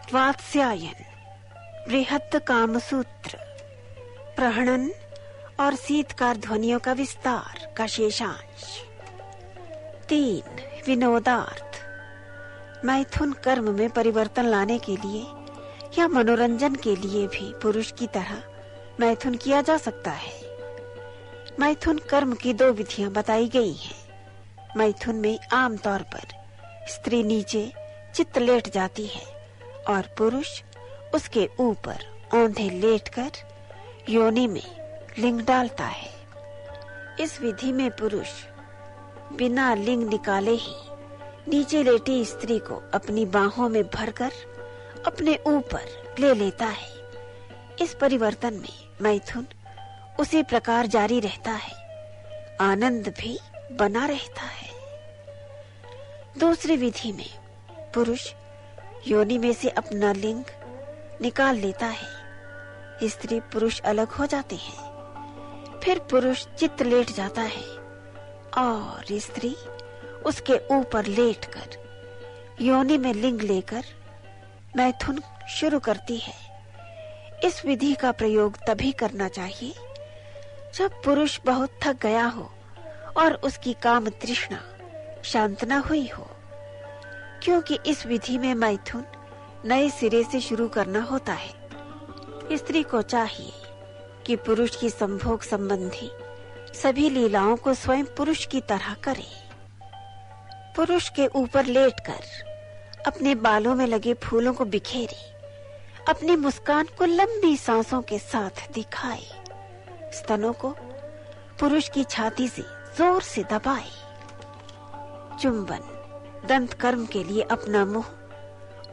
वात्स्यायन, बृहत् कामसूत्र, प्रहणन और शीतकार ध्वनियों का विस्तार का शेषांश। 3. विनोदार्थ। मैथुन कर्म में परिवर्तन लाने के लिए या मनोरंजन के लिए भी पुरुष की तरह मैथुन किया जा सकता है। मैथुन कर्म की 2 विधियां बताई गई हैं। मैथुन में आमतौर पर स्त्री नीचे चित्त लेट जाती है और पुरुष उसके ऊपर औंधे लेटकर योनि में लिंग डालता है। इस विधि में पुरुष बिना लिंग निकाले ही नीचे लेटी स्त्री को अपनी बाहों में भरकर अपने ऊपर ले लेता है। इस परिवर्तन में मैथुन उसी प्रकार जारी रहता है, आनंद भी बना रहता है। दूसरी विधि में पुरुष योनि में से अपना लिंग निकाल लेता है, स्त्री पुरुष अलग हो जाते हैं। फिर पुरुष चित्त लेट जाता है और स्त्री उसके ऊपर लेटकर योनि में लिंग लेकर मैथुन शुरू करती है। इस विधि का प्रयोग तभी करना चाहिए जब पुरुष बहुत थक गया हो और उसकी काम तृष्णा शांत न हुई हो, क्योंकि इस विधि में मैथुन नए सिरे से शुरू करना होता है। स्त्री को चाहिए कि पुरुष की संभोग संबंधी सभी लीलाओं को स्वयं पुरुष की तरह करे। पुरुष के ऊपर लेटकर अपने बालों में लगे फूलों को बिखेरे, अपनी मुस्कान को लंबी सांसों के साथ दिखाए, स्तनों को पुरुष की छाती से जोर से दबाए। चुंबन, दंत कर्म के लिए अपना मुंह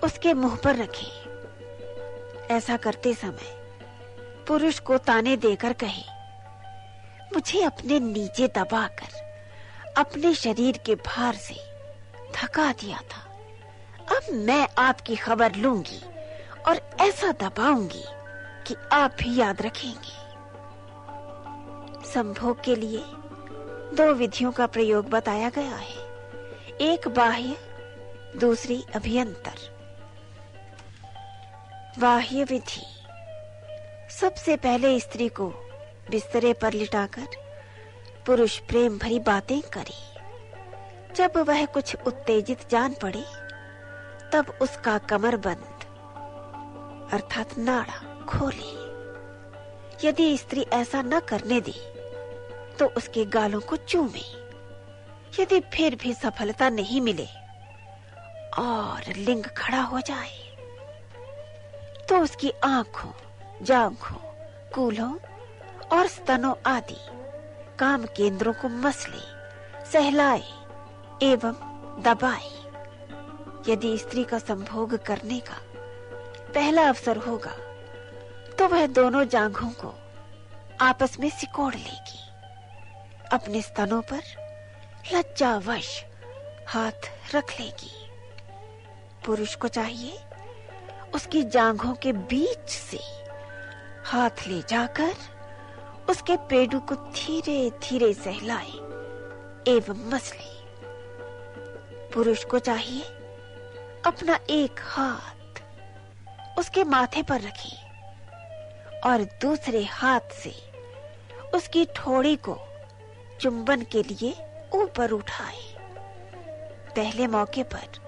उसके मुंह पर रखे। ऐसा करते समय पुरुष को ताने देकर कहे, मुझे अपने नीचे दबाकर अपने शरीर के भार से थका दिया था। अब मैं आपकी खबर लूंगी और ऐसा दबाऊंगी कि आप भी याद रखेंगे। संभोग के लिए 2 विधियों का प्रयोग बताया गया है, एक बाह्य, दूसरी अभ्यंतर। बाह्य विधि। सबसे पहले स्त्री को बिस्तरे पर लिटाकर पुरुष प्रेम भरी बातें करे। जब वह कुछ उत्तेजित जान पड़े तब उसका कमरबंद अर्थात नाड़ा खोले। यदि स्त्री ऐसा न करने दे तो उसके गालों को चूमे। यदि फिर भी सफलता नहीं मिले और लिंग खड़ा हो जाए तो उसकी आंखों, जांघों, कूल्हों और स्तनों आदि काम केंद्रों को मसले, सहलाए एवं दबाए। यदि स्त्री का संभोग करने का पहला अवसर होगा तो वह दोनों जांघों को आपस में सिकोड़ लेगी। अपने स्तनों पर लज्जावश हाथ रख लेगी। पुरुष को चाहिए उसकी जांघों के बीच से हाथ ले जाकर उसके पेडू को धीरे धीरे सहलाए एवं मसले। पुरुष को चाहिए अपना एक हाथ उसके माथे पर रखे और दूसरे हाथ से उसकी ठोड़ी को चुंबन के लिए ऊपर उठाए। पहले मौके पर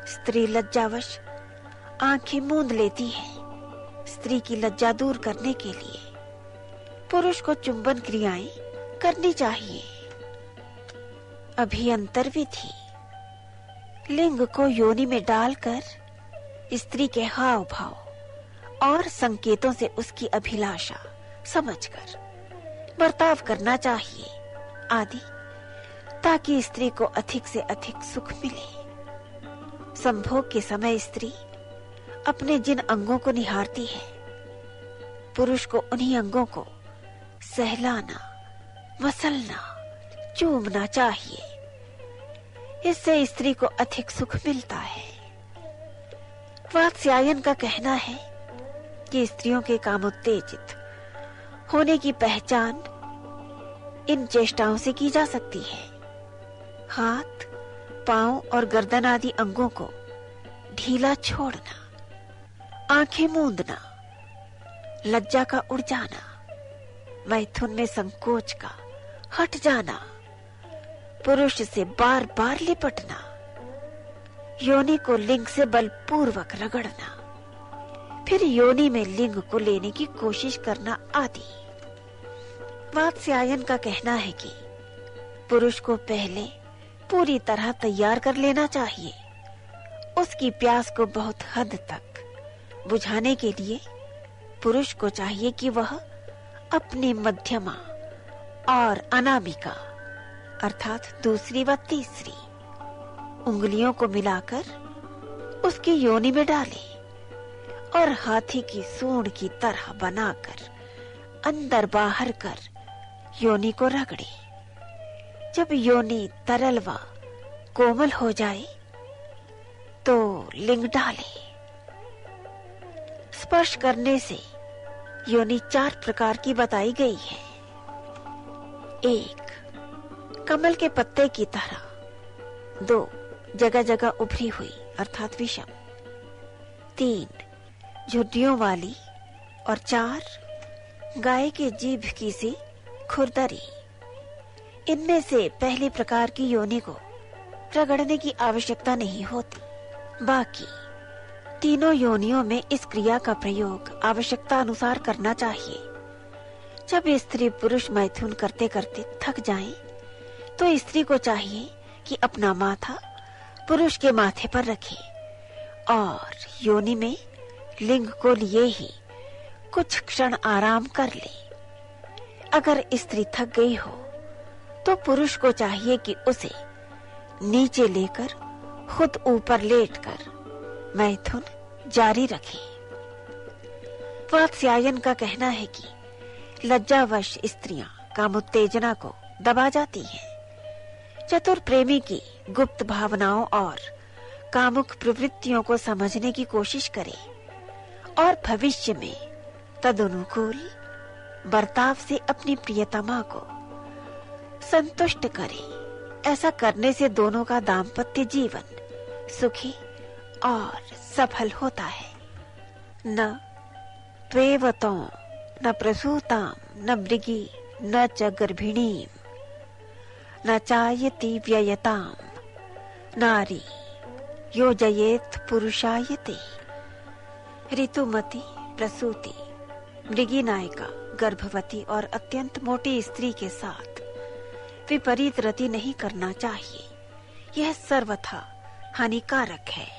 स्त्री लज्जावश आंखें मूंद लेती है। स्त्री की लज्जा दूर करने के लिए पुरुष को चुंबन क्रियाएं करनी चाहिए। अभियंतर विधि। लिंग को योनि में डालकर स्त्री के हाव भाव और संकेतों से उसकी अभिलाषा समझकर बर्ताव करना चाहिए आदि, ताकि स्त्री को अधिक से अधिक सुख मिले। संभोग के समय स्त्री अपने जिन अंगों को निहारती है, पुरुष को उन्हीं अंगों को सहलाना, मसलना, चूमना चाहिए। इससे स्त्री को अधिक सुख मिलता है। वात्स्यायन का कहना है कि स्त्रियों के कामोत्तेजित होने की पहचान इन चेष्टाओं से की जा सकती है। हाथ, पांव और गर्दन आदि अंगों को ढीला छोड़ना, आंखें मूंदना, लज्जा का उड़ जाना, मैथुन में संकोच का हट जाना, पुरुष से बार बार लिपटना, योनि को लिंग से बलपूर्वक रगड़ना, फिर योनि में लिंग को लेने की कोशिश करना आदि। वात्स्यायन का कहना है कि पुरुष को पहले पूरी तरह तैयार कर लेना चाहिए। उसकी प्यास को बहुत हद तक बुझाने के लिए पुरुष को चाहिए कि वह अपनी मध्यमा और अनामिका अर्थात दूसरी व तीसरी उंगलियों को मिलाकर उसकी योनि में डाले और हाथी की सूंड की तरह बनाकर अंदर बाहर कर योनि को रगड़े। जब योनि तरल व कोमल हो जाए तो लिंग डाले। स्पर्श करने से योनि 4 प्रकार की बताई गई है। 1. कमल के पत्ते की तरह। 2. जगह जगह उभरी हुई अर्थात विषम। 3. झुर्रियों वाली। और 4. गाय के जीभ की सी खुरदरी। इनमें से पहले प्रकार की योनि को रगड़ने की आवश्यकता नहीं होती। बाकी तीनों योनियों में इस क्रिया का प्रयोग आवश्यकता अनुसार करना चाहिए। जब स्त्री पुरुष मैथुन करते करते थक जाए तो स्त्री को चाहिए कि अपना माथा पुरुष के माथे पर रखे और योनि में लिंग को लिए ही कुछ क्षण आराम कर ले। अगर स्त्री थक गई हो तो पुरुष को चाहिए कि उसे नीचे लेकर खुद ऊपर लेटकर मैथुन जारी रखे। वात्स्यायन का कहना है कि लज्जावश स्त्रियां कामोत्तेजना को दबा जाती हैं। चतुर प्रेमी की गुप्त भावनाओं और कामुक प्रवृत्तियों को समझने की कोशिश करे और भविष्य में तदनुकूल बर्ताव से अपनी प्रियतमा को संतुष्ट करे। ऐसा करने से दोनों का दाम्पत्य जीवन सुखी और सफल होता है। न त्वेवतो न प्रसूताम न मृगी न च गर्भिणीम न चायति व्ययताम नारी योजयेत पुरुषायते। ऋतुमती प्रसूति, मृगी नायिका गर्भवती और अत्यंत मोटी स्त्री के साथ विपरीत रति नहीं करना चाहिए। यह सर्वथा हानिकारक है।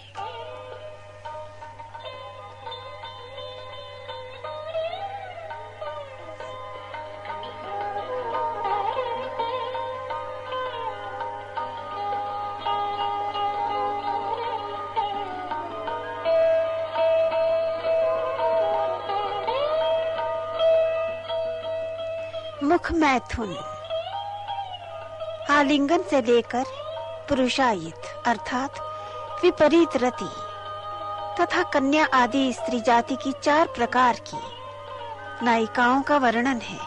मुख मैथुन। आलिंगन से लेकर पुरुषायित अर्थात विपरीत रति तथा कन्या आदि स्त्री जाति की 4 प्रकार की नायिकाओं का वर्णन है।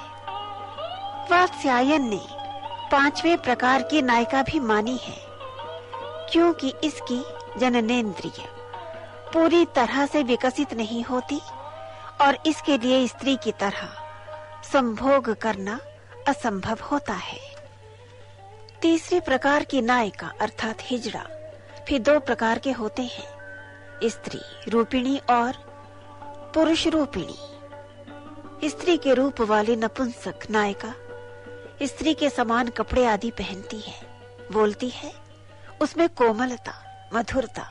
वात्स्यायन ने 5वें प्रकार की नायिका भी मानी है, क्योंकि इसकी जननेंद्रिय पूरी तरह से विकसित नहीं होती और इसके लिए स्त्री की तरह संभोग करना असंभव होता है। तीसरे प्रकार की नायिका अर्थात हिजड़ा फिर 2 प्रकार के होते हैं, स्त्री रूपिणी और पुरुष रूपिणी। स्त्री के रूप वाली नपुंसक नायिका स्त्री के समान कपड़े आदि पहनती है, बोलती है, उसमें कोमलता, मधुरता,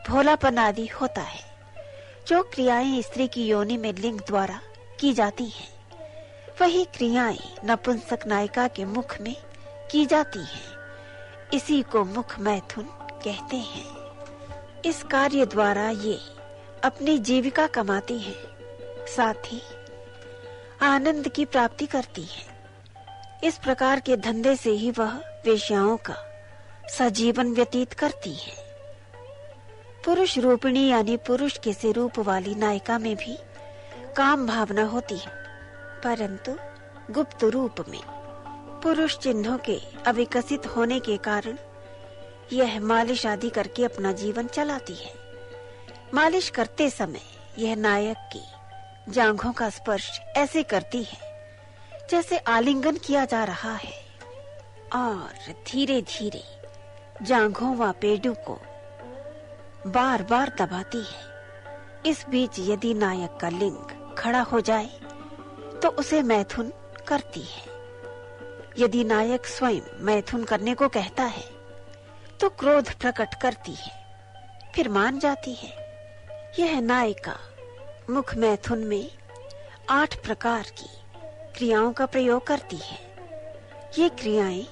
भोलापन आदि होता है। जो क्रियाएं स्त्री की योनि में लिंग द्वारा की जाती हैं, वही क्रियाएं नपुंसक नायिका के मुख में की जाती हैं। इसी को मुख मैथुन कहते हैं। इस कार्य द्वारा ये अपनी जीविका कमाती हैं, साथ ही आनंद की प्राप्ति करती हैं। इस प्रकार के धंधे से ही वह वेश्याओं का सजीवन व्यतीत करती हैं। पुरुष रूपिणी यानी पुरुष के से रूप वाली नायिका में भी काम भावना होती है, परंतु गुप्त रूप में। पुरुष चिन्हों के अविकसित होने के कारण यह मालिश आदि करके अपना जीवन चलाती है। मालिश करते समय यह नायक की जांघों का स्पर्श ऐसे करती है जैसे आलिंगन किया जा रहा है, और धीरे धीरे जांघों व पेडू को बार बार दबाती है। इस बीच यदि नायक का लिंग खड़ा हो जाए तो उसे मैथुन करती है। यदि नायक स्वयं मैथुन करने को कहता है तो क्रोध प्रकट करती है, फिर मान जाती है। यह नायिका मुख मैथुन में 8 प्रकार की क्रियाओं का प्रयोग करती है। ये क्रियाएं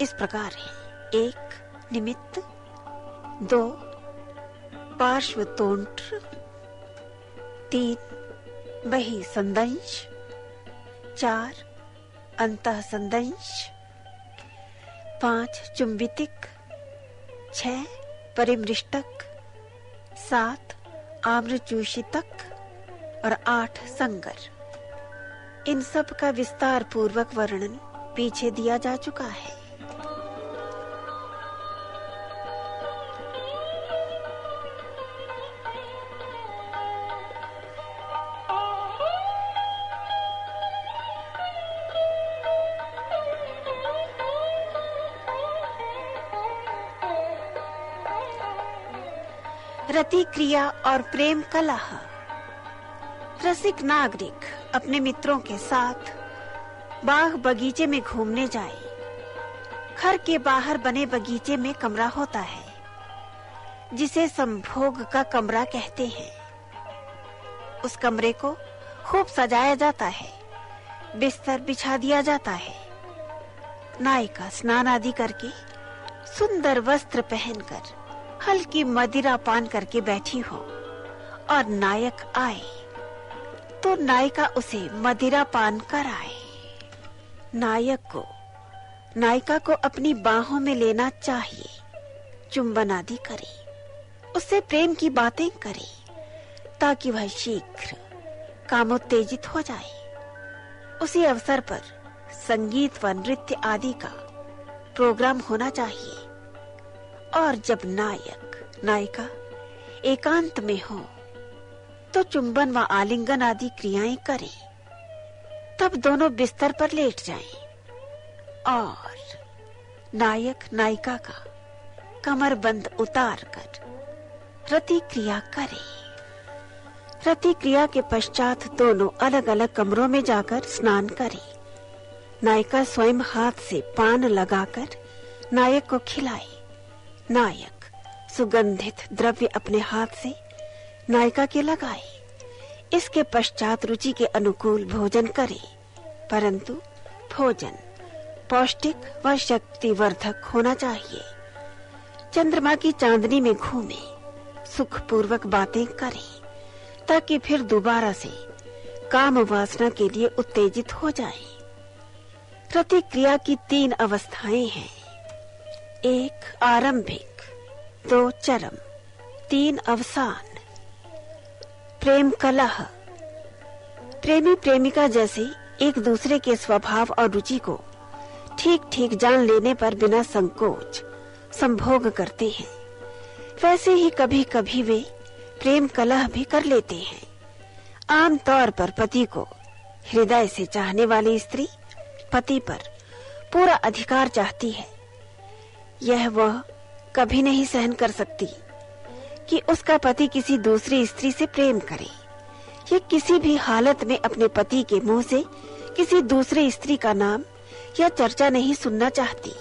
इस प्रकार हैं: 1 निमित्त, 2 पार्श्व तोंट्र, 3 बहि संदंश, 4 अंतः संदंश, 5 चुंबितिक, 6 परिमृष्टक, 7 आम्रचूषितक और 8 संगर। इन सब का विस्तार पूर्वक वर्णन पीछे दिया जा चुका है। रति क्रिया और प्रेम कलह। रसिक नागरिक अपने मित्रों के साथ बाग बगीचे में घूमने जाए। घर के बाहर बने बगीचे में कमरा होता है जिसे संभोग का कमरा कहते हैं। उस कमरे को खूब सजाया जाता है, बिस्तर बिछा दिया जाता है। नायिका स्नान आदि करके सुंदर वस्त्र पहनकर हल्की मदिरा पान करके बैठी हो और नायक आए तो नायिका उसे मदिरा पान कराए। नायक को नायिका को अपनी बाहों में लेना चाहिए, चुंबन आदि करे, उससे प्रेम की बातें करे ताकि वह शीघ्र कामोत्तेजित हो जाए। उसी अवसर पर संगीत व नृत्य आदि का प्रोग्राम होना चाहिए। और जब नायक नायिका एकांत में हो तो चुंबन व आलिंगन आदि क्रियाएं करें। तब दोनों बिस्तर पर लेट जाएं और नायक नायिका का कमरबंद उतार कर रति क्रिया करें। रति क्रिया के पश्चात दोनों अलग अलग कमरों में जाकर स्नान करें। नायिका स्वयं हाथ से पान लगाकर नायक को खिलाए। नायक सुगंधित द्रव्य अपने हाथ से नायिका के लगाए। इसके पश्चात रुचि के अनुकूल भोजन करे, परंतु भोजन पौष्टिक व शक्तिवर्धक होना चाहिए। चंद्रमा की चांदनी में घूमे, सुखपूर्वक बातें करें ताकि फिर दोबारा से काम वासना के लिए उत्तेजित हो जाए। रति क्रिया की 3 अवस्थाएं हैं: 1 आरंभिक, 2 चरम, 3 अवसान। प्रेम कलह। प्रेमी प्रेमिका जैसे एक दूसरे के स्वभाव और रुचि को ठीक ठीक जान लेने पर बिना संकोच संभोग करते हैं, वैसे ही कभी कभी वे प्रेम कलह भी कर लेते हैं। आम तौर पर पति को हृदय से चाहने वाली स्त्री पति पर पूरा अधिकार चाहती है। यह वह कभी नहीं सहन कर सकती कि उसका पति किसी दूसरी स्त्री से प्रेम करे। ये किसी भी हालत में अपने पति के मुंह से किसी दूसरी स्त्री का नाम या चर्चा नहीं सुनना चाहती।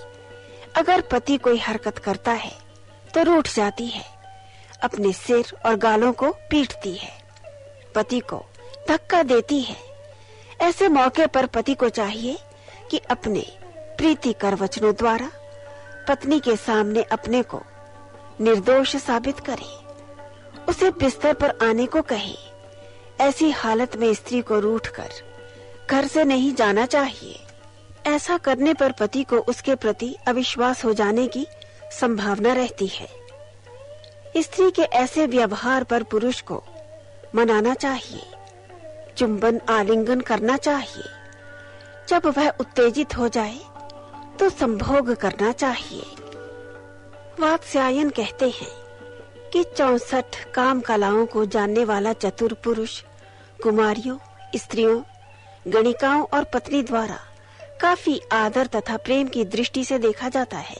अगर पति कोई हरकत करता है तो रूठ जाती है, अपने सिर और गालों को पीटती है, पति को धक्का देती है। ऐसे मौके पर पति को चाहिए कि अपने प्रीतिकर वचनों द्वारा पत्नी के सामने अपने को निर्दोष साबित करे, उसे बिस्तर पर आने को कहे। ऐसी हालत में स्त्री को रूठकर घर से नहीं जाना चाहिए। ऐसा करने पर पति को उसके प्रति अविश्वास हो जाने की संभावना रहती है। स्त्री के ऐसे व्यवहार पर पुरुष को मनाना चाहिए, चुंबन आलिंगन करना चाहिए। जब वह उत्तेजित हो जाए तो संभोग करना चाहिए। वात्स्यायन कहते हैं, कि 64 काम कलाओं को जानने वाला चतुर पुरुष कुमारियों, स्त्रियों, गणिकाओं और पत्नी द्वारा काफी आदर तथा प्रेम की दृष्टि से देखा जाता है।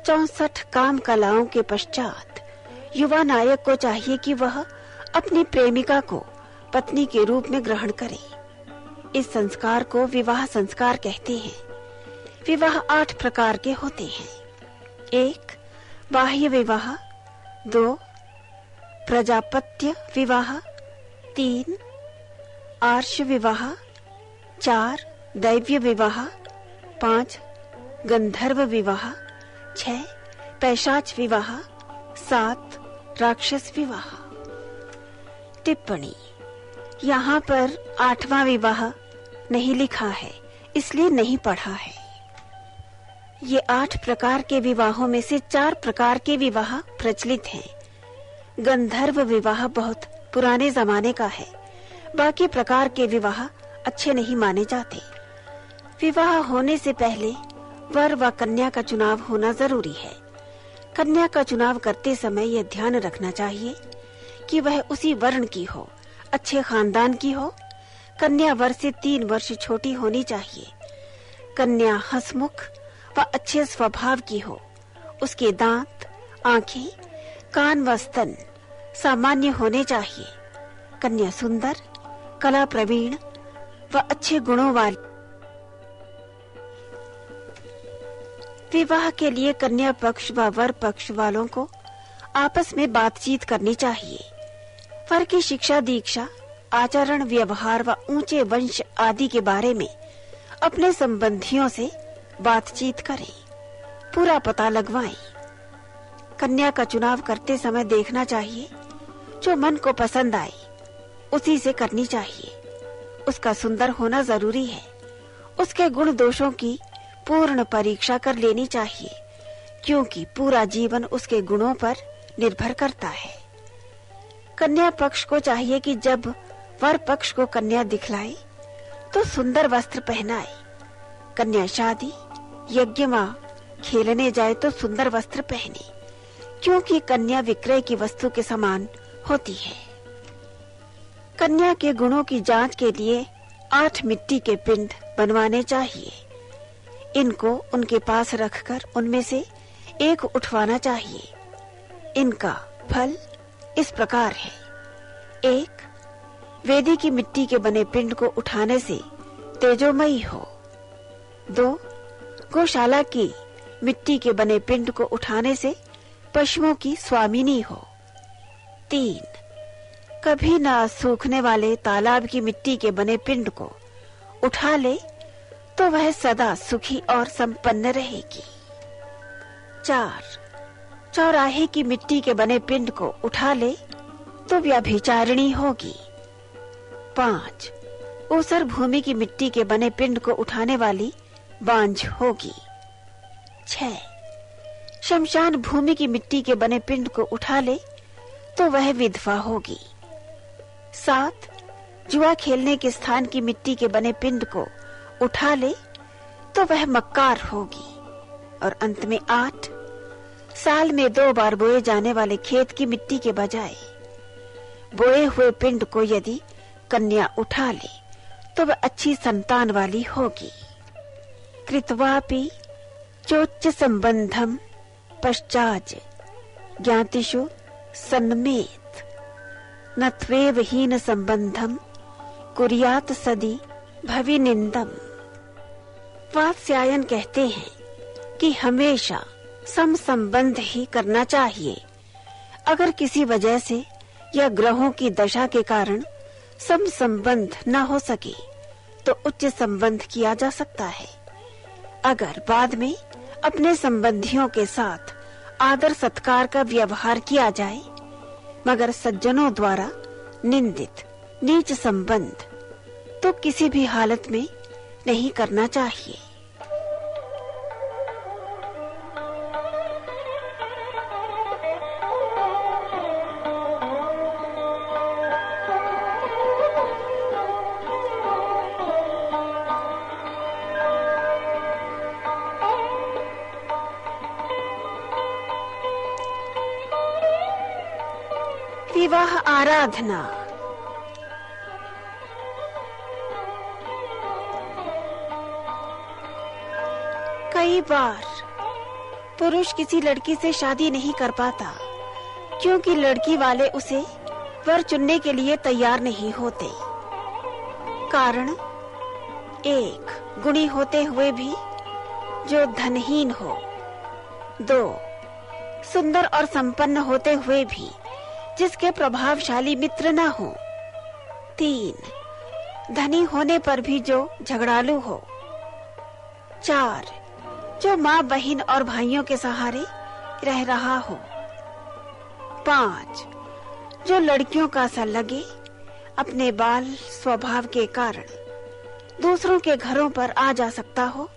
64 काम कलाओं के पश्चात युवा नायक को चाहिए कि वह अपनी प्रेमिका को पत्नी के रूप में ग्रहण करे। इस संस्कार को विवाह संस्कार कहते हैं। विवाह 8 प्रकार के होते हैं। 1. बाह्य विवाह। 2. प्रजापत्य विवाह। 3. आर्ष विवाह। 4. दैव्य विवाह। 5. गंधर्व विवाह। 6. पैशाच विवाह। 7. राक्षस विवाह। टिप्पणी: यहाँ पर 8वां विवाह नहीं लिखा है, इसलिए नहीं पढ़ा है। ये 8 प्रकार के विवाहों में से 4 प्रकार के विवाह प्रचलित हैं। गंधर्व विवाह बहुत पुराने जमाने का है। बाकी प्रकार के विवाह अच्छे नहीं माने जाते। विवाह होने से पहले वर व कन्या का चुनाव होना जरूरी है। कन्या का चुनाव करते समय यह ध्यान रखना चाहिए कि वह उसी वर्ण की हो, अच्छे खानदान की हो। कन्या वर से 3 वर्ष छोटी होनी चाहिए। कन्या हंसमुख व अच्छे स्वभाव की हो। उसके दांत, आंखें, कान व स्तन सामान्य होने चाहिए। कन्या सुंदर, कला प्रवीण व अच्छे गुणों वाली। विवाह के लिए कन्या पक्ष व वर पक्ष वालों को आपस में बातचीत करनी चाहिए। वर की शिक्षा दीक्षा, आचरण व्यवहार व ऊंचे वंश आदि के बारे में अपने संबंधियों से बातचीत करें, पूरा पता लगवाएं। कन्या का चुनाव करते समय देखना चाहिए जो मन को पसंद आए उसी से करनी चाहिए। उसका सुंदर होना जरूरी है। उसके गुण दोषों की पूर्ण परीक्षा कर लेनी चाहिए, क्योंकि पूरा जीवन उसके गुणों पर निर्भर करता है। कन्या पक्ष को चाहिए कि जब वर पक्ष को कन्या दिखलाए तो सुंदर वस्त्र पहनाए। कन्या शादी, यज्ञ में खेलने जाए तो सुंदर वस्त्र पहने, क्योंकि कन्या विक्रय की वस्तु के समान होती है। कन्या के गुणों की जांच के लिए 8 मिट्टी के पिंड बनवाने चाहिए। इनको उनके पास रखकर उनमें से एक उठवाना चाहिए। इनका फल इस प्रकार है। 1. वेदी की मिट्टी के बने पिंड को उठाने से तेजोमयी हो। 2. गौशाला की मिट्टी के बने पिंड को उठाने से पशुओं की स्वामिनी हो। 3. कभी ना सूखने वाले तालाब की मिट्टी के बने पिंड को उठा ले तो वह सदा सुखी और संपन्न रहेगी। 4. चौराहे की मिट्टी के बने पिंड को उठा ले तो व्यभिचारिणी होगी। 5. ऊसर भूमि की मिट्टी के बने पिंड को उठाने वाली बांझ होगी। 6. शमशान भूमि की मिट्टी के बने पिंड को उठा ले तो वह विधवा होगी। 7. जुआ खेलने के स्थान की मिट्टी के बने पिंड को उठा ले तो वह मक्कार होगी। और अंत में 8. साल में 2 बार बोए जाने वाले खेत की मिट्टी के बजाय बोए हुए पिंड को यदि कन्या उठा ले तो वह अच्छी संतान वाली होगी। कृत्वापि चोच्च संबंधम पश्चाज ज्ञातिषु सन्मेत नत्वेव हीन संबंधम कुर्यात सदी भविनिंदम। वात्स्यायन कहते हैं कि हमेशा सम संबंध ही करना चाहिए। अगर किसी वजह से या ग्रहों की दशा के कारण सम संबंध न हो सके तो उच्च संबंध किया जा सकता है। अगर बाद में अपने संबंधियों के साथ आदर सत्कार का व्यवहार किया जाए मगर सज्जनों द्वारा निंदित नीच संबंध तो किसी भी हालत में नहीं करना चाहिए। आराधना। कई बार पुरुष किसी लड़की से शादी नहीं कर पाता क्योंकि लड़की वाले उसे वर चुनने के लिए तैयार नहीं होते। कारण एक, गुणी होते हुए भी जो धनहीन हो। दो, सुंदर और संपन्न होते हुए भी जिसके प्रभावशाली मित्र न हो। तीन, धनी होने पर भी जो झगड़ालू हो। चार, जो माँ बहन और भाइयों के सहारे रह रहा हो। पांच, जो लड़कियों का सा लगे अपने बाल स्वभाव के कारण दूसरों के घरों पर आ जा सकता हो,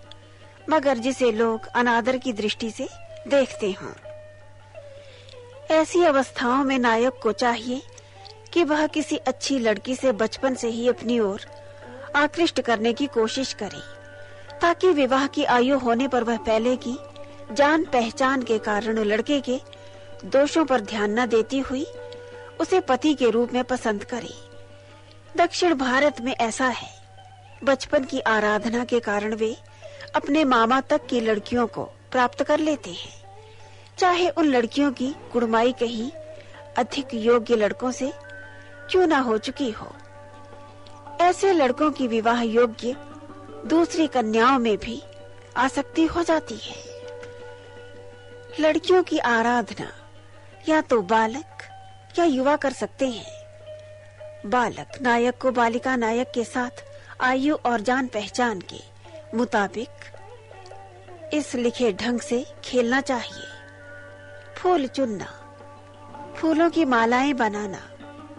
मगर जिसे लोग अनादर की दृष्टि से देखते हों। ऐसी अवस्थाओं में नायक को चाहिए कि वह किसी अच्छी लड़की से बचपन से ही अपनी ओर आकृष्ट करने की कोशिश करे, ताकि विवाह की आयु होने पर वह पहले की जान पहचान के कारण लड़के के दोषों पर ध्यान न देती हुई उसे पति के रूप में पसंद करे। दक्षिण भारत में ऐसा है। बचपन की आराधना के कारण वे अपने मामा तक की लड़कियों को प्राप्त कर लेते हैं, चाहे उन लड़कियों की गुणमाई कहीं अधिक योग्य लड़कों से क्यों न हो चुकी हो। ऐसे लड़कों की विवाह योग्य दूसरी कन्याओं में भी आसक्ति हो जाती है। लड़कियों की आराधना या तो बालक या युवा कर सकते हैं। बालक नायक को बालिका नायक के साथ आयु और जान पहचान के मुताबिक इस लिखे ढंग से खेलना चाहिए। फूल चुनना, फूलों की मालाएं बनाना,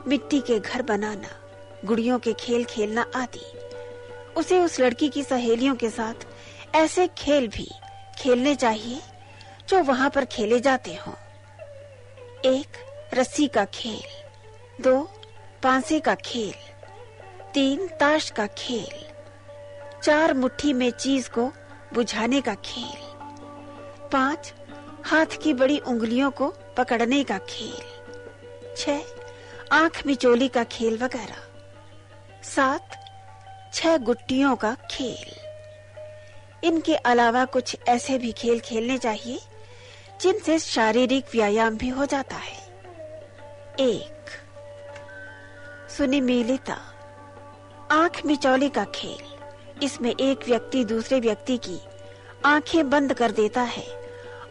मिट्टी के घर बनाना, गुड़ियों के खेल खेलना आदि उसे उस लड़की की सहेलियों के साथ ऐसे खेल भी खेलने चाहिए जो वहां पर खेले जाते हों। एक, रस्सी का खेल। दो, पांसे का खेल। तीन, ताश का खेल। चार, मुट्ठी में चीज को बुझाने का खेल। पांच, हाथ की बड़ी उंगलियों को पकड़ने का खेल। छह, आंख मिचोली का खेल वगैरह। सात, 6 गुट्टियों का खेल। इनके अलावा कुछ ऐसे भी खेल खेलने चाहिए जिनसे शारीरिक व्यायाम भी हो जाता है। एक, सुनिमिलिता, आंख मिचौली का खेल। इसमें एक व्यक्ति दूसरे व्यक्ति की आंखें बंद कर देता है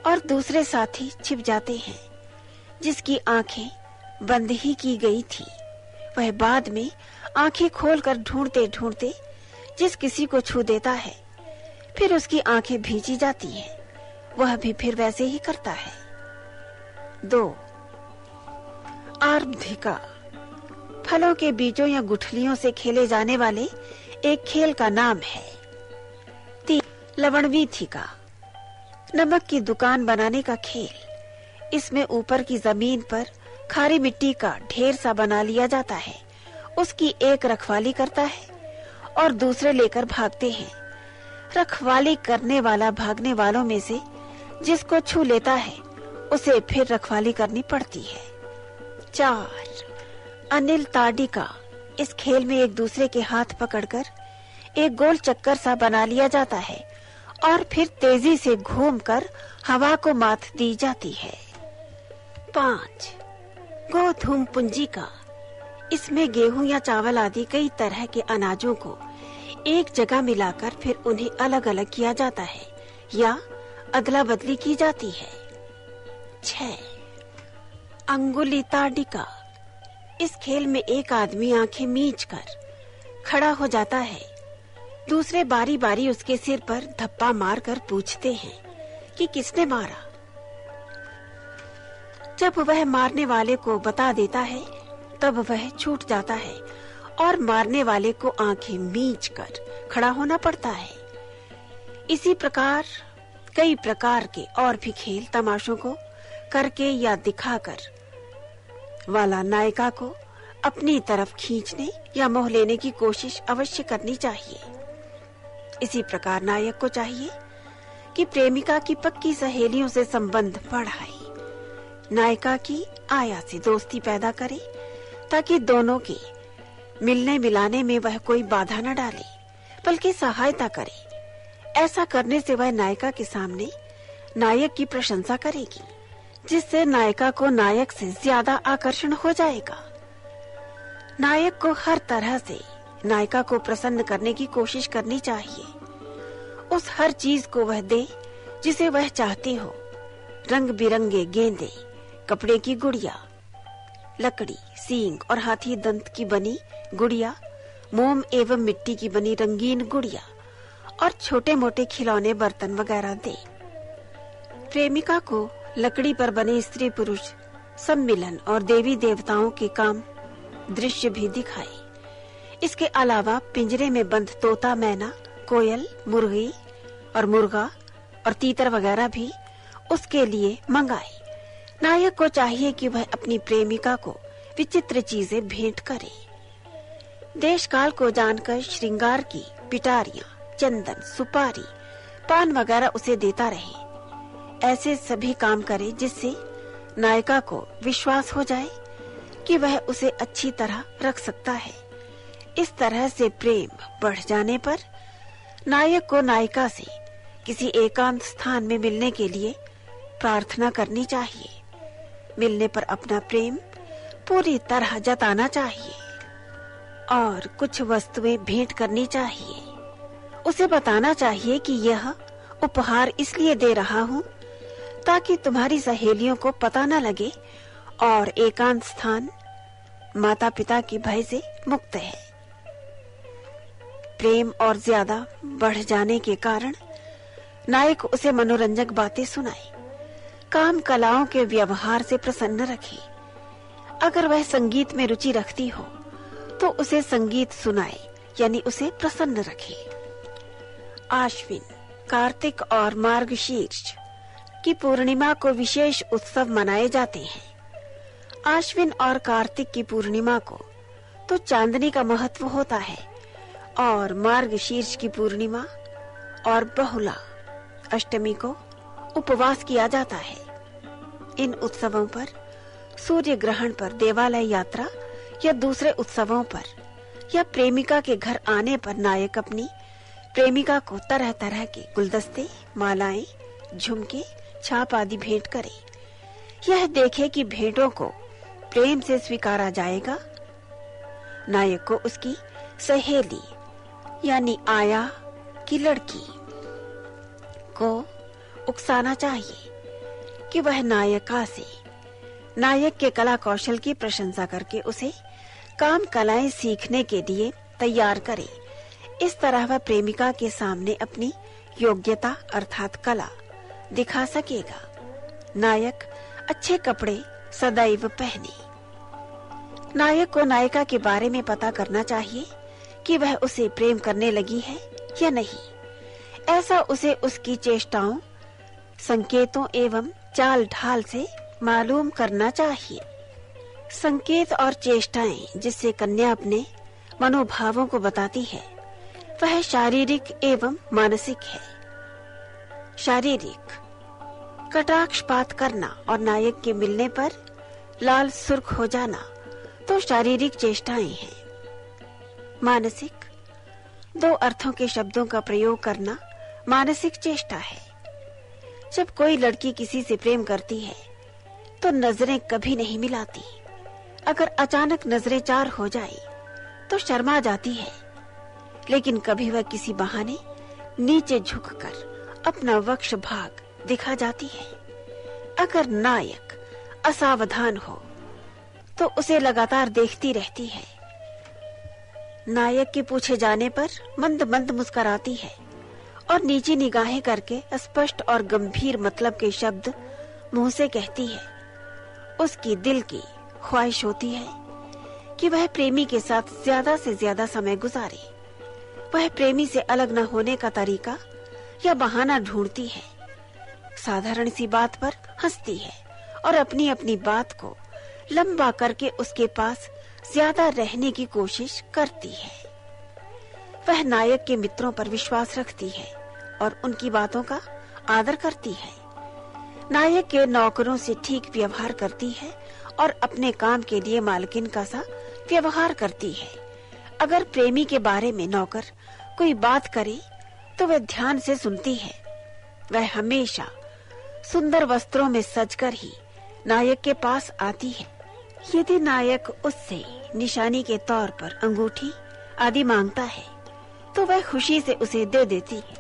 और दूसरे साथी छिप जाते हैं। जिसकी आंखें बंद ही की गई थी वह बाद में आंखें खोलकर ढूंढते ढूंढते जिस किसी को छू देता है, फिर उसकी आंखें भींची जाती हैं, वह भी फिर वैसे ही करता है। 2, आर्ब्धिका, फलों के बीजों या गुठलियों से खेले जाने वाले एक खेल का नाम है। 3, लवणवीथिका, नमक की दुकान बनाने का खेल। इसमें ऊपर की जमीन पर खारी मिट्टी का ढेर सा बना लिया जाता है, उसकी एक रखवाली करता है और दूसरे लेकर भागते हैं। रखवाली करने वाला भागने वालों में से जिसको छू लेता है उसे फिर रखवाली करनी पड़ती है। 4, अनिल ताडिका, इस खेल में एक दूसरे के हाथ पकड़कर एक गोल चक्कर सा बना लिया जाता है और फिर तेजी से घूमकर हवा को मात दी जाती है। 5, गोधूम पुंजिका, इसमें गेहूं या चावल आदि कई तरह के अनाजों को एक जगह मिलाकर फिर उन्हें अलग अलग किया जाता है या अदला बदली की जाती है। 6, अंगुलिताडिका, इस खेल में एक आदमी आंखें मीच कर खड़ा हो जाता है, दूसरे बारी बारी उसके सिर पर धप्पा मारकर पूछते हैं कि किसने मारा। जब वह मारने वाले को बता देता है तब वह छूट जाता है और मारने वाले को आंखें मीच कर खड़ा होना पड़ता है। इसी प्रकार कई प्रकार के और भी खेल तमाशों को करके या दिखाकर वाला नायिका को अपनी तरफ खींचने या मोह लेने की कोशिश अवश्य करनी चाहिए। इसी प्रकार नायक को चाहिए कि प्रेमिका की पक्की सहेलियों से संबंध बढ़ाए, नायिका की आया से दोस्ती पैदा करे ताकि दोनों के मिलने मिलाने में वह कोई बाधा न डाले, बल्कि सहायता करे। ऐसा करने से वह नायिका के सामने नायक की प्रशंसा करेगी, जिससे नायिका को नायक से ज्यादा आकर्षण हो जाएगा। नायक को हर तरह से नायिका को प्रसन्न करने की कोशिश करनी चाहिए। उस हर चीज को वह दे जिसे वह चाहती हो। रंग बिरंगे गेंदे, कपड़े की गुड़िया, लकड़ी, सींग और हाथी दंत की बनी गुड़िया, मोम एवं मिट्टी की बनी रंगीन गुड़िया और छोटे मोटे खिलौने बर्तन वगैरह दे। प्रेमिका को लकड़ी पर बने स्त्री पुरुष सम्मिलन और देवी देवताओं के काम दृश्य भी दिखाए। इसके अलावा पिंजरे में बंद तोता, मैना, कोयल, मुर्गी और मुर्गा और तीतर वगैरह भी उसके लिए मंगाए। नायक को चाहिए कि वह अपनी प्रेमिका को विचित्र चीजें भेंट करे। देश काल को जानकर श्रृंगार की पिटारियां, चंदन, सुपारी, पान वगैरह उसे देता रहे। ऐसे सभी काम करे जिससे नायिका को विश्वास हो जाए कि वह उसे अच्छी तरह रख सकता है। इस तरह से प्रेम बढ़ जाने पर नायक को नायिका से किसी एकांत स्थान में मिलने के लिए प्रार्थना करनी चाहिए। मिलने पर अपना प्रेम पूरी तरह जताना चाहिए और कुछ वस्तुएं भेंट करनी चाहिए। उसे बताना चाहिए कि यह उपहार इसलिए दे रहा हूँ ताकि तुम्हारी सहेलियों को पता न लगे और एकांत स्थान माता पिता के भय से मुक्त है। प्रेम और ज्यादा बढ़ जाने के कारण नायक उसे मनोरंजक बातें सुनाए, काम कलाओं के व्यवहार से प्रसन्न रखे। अगर वह संगीत में रुचि रखती हो तो उसे संगीत सुनाए, यानी उसे प्रसन्न रखे। आश्विन, कार्तिक और मार्गशीर्ष की पूर्णिमा को विशेष उत्सव मनाए जाते हैं। आश्विन और कार्तिक की पूर्णिमा को तो चांदनी का महत्व होता है और मार्गशीर्ष की पूर्णिमा और बहुला अष्टमी को उपवास किया जाता है। इन उत्सवों पर, सूर्य ग्रहण पर, देवालय यात्रा या दूसरे उत्सवों पर या प्रेमिका के घर आने पर नायक अपनी प्रेमिका को तरह तरह के गुलदस्ते, मालाएं, झुमके, छाप आदि भेंट करे। यह देखे कि भेंटों को प्रेम से स्वीकारा जाएगा। नायक को उसकी सहेली यानी आया की लड़की को उकसाना चाहिए कि वह नायिका से नायक के कला कौशल की प्रशंसा करके उसे काम कलाएं सीखने के लिए तैयार करे। इस तरह वह प्रेमिका के सामने अपनी योग्यता अर्थात कला दिखा सकेगा। नायक अच्छे कपड़े सदैव पहने। नायक को नायिका के बारे में पता करना चाहिए कि वह उसे प्रेम करने लगी है या नहीं। ऐसा उसे उसकी चेष्टाओं, संकेतों एवं चाल ढाल से मालूम करना चाहिए। संकेत और चेष्टाएं जिससे कन्या अपने मनोभावों को बताती है वह शारीरिक एवं मानसिक है। शारीरिक, कटाक्षपात करना और नायक के मिलने पर लाल सुर्ख हो जाना तो शारीरिक चेष्टाएं हैं। मानसिक, दो अर्थों के शब्दों का प्रयोग करना मानसिक चेष्टा है। जब कोई लड़की किसी से प्रेम करती है तो नजरें कभी नहीं मिलाती। अगर अचानक नजरें चार हो जाए तो शर्मा जाती है, लेकिन कभी वह किसी बहाने नीचे झुककर अपना वक्ष भाग दिखा जाती है। अगर नायक असावधान हो तो उसे लगातार देखती रहती है। नायक के पूछे जाने पर मंद मंद मुस्कुराती है और नीची निगाहें करके स्पष्ट और गंभीर मतलब के शब्द मुंह से कहती है। उसकी दिल की ख्वाहिश होती है कि वह प्रेमी के साथ ज्यादा से ज्यादा समय गुजारे। वह प्रेमी से अलग न होने का तरीका या बहाना ढूंढती है। साधारण सी बात पर हंसती है और अपनी अपनी बात को लंबा करके उसके पास ज्यादा रहने की कोशिश करती है। वह नायक के मित्रों पर विश्वास रखती है और उनकी बातों का आदर करती है। नायक के नौकरों से ठीक व्यवहार करती है और अपने काम के लिए मालकिन का सा व्यवहार करती है। अगर प्रेमी के बारे में नौकर कोई बात करे तो वह ध्यान से सुनती है। वह हमेशा सुंदर वस्त्रों में सजकर ही नायक के पास आती है। यदि नायक उससे निशानी के तौर पर अंगूठी आदि मांगता है तो वह खुशी से उसे दे देती है।